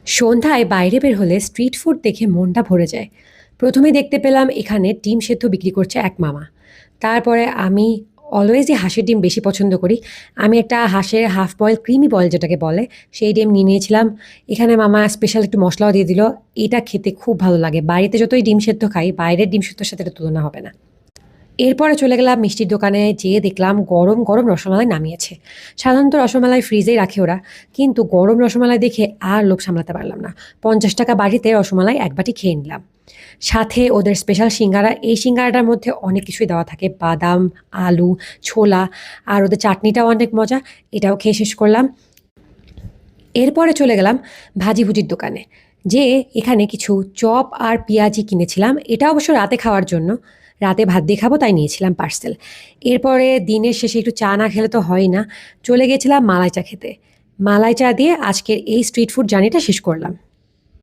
সন্ধ্যায় বাইরে বের হলে স্ট্রিট ফুড দেখে মনটা ভরে যায়। প্রথমে দেখতে পেলাম এখানে ডিম সেদ্ধ বিক্রি করছে এক মামা। তারপরে আমি অলওয়েজই হাঁসের ডিম বেশি পছন্দ করি। আমি একটা হাঁসের হাফ বয়েল ক্রিমি বয়েল যেটাকে বলে সেই ডিম নিয়ে নিয়েছিলাম। এখানে মামা স্পেশাল একটু মশলাও দিয়ে দিল। এটা খেতে খুব ভালো লাগে। বাড়িতে যতই ডিম সেদ্ধ খাই বাইরের ডিম সেদ্ধর সাথে এটা তুলনা হবে না। এরপরে চলে গেলাম মিষ্টির দোকানে, যেয়ে দেখলাম গরম গরম রসমালাই নামিয়েছে। সাধারণত রসমালাই ফ্রিজেই রাখে ওরা, কিন্তু গরম রসমালাই দেখে আর লোভ সামলাতে পারলাম না। 50 টাকা বাড়িতে রসমালাই এক বাটি খেয়ে নিলাম। সাথে ওদের স্পেশাল সিঙ্গারা, এই সিঙ্গারাটার মধ্যে অনেক কিছুই দেওয়া থাকে, বাদাম, আলু, ছোলা, আর ওদের চাটনিটাও অনেক মজা। এটাও খেয়ে শেষ করলাম। এরপরে চলে গেলাম ভাজিভুজির দোকানে, যে এখানে কিছু চপ আর পেঁয়াজি কিনেছিলাম। এটা অবশ্য রাতে খাওয়ার জন্য, রাতে ভাত দিয়ে খাবো তাই নিয়েছিলাম পার্সেল। এরপরে দিনের শেষে একটু চা না খেলে তো হয় না, চলে গেছিলাম মালাই চা খেতে। মালাই চা দিয়ে আজকের এই স্ট্রিট ফুড জার্নিটা শেষ করলাম।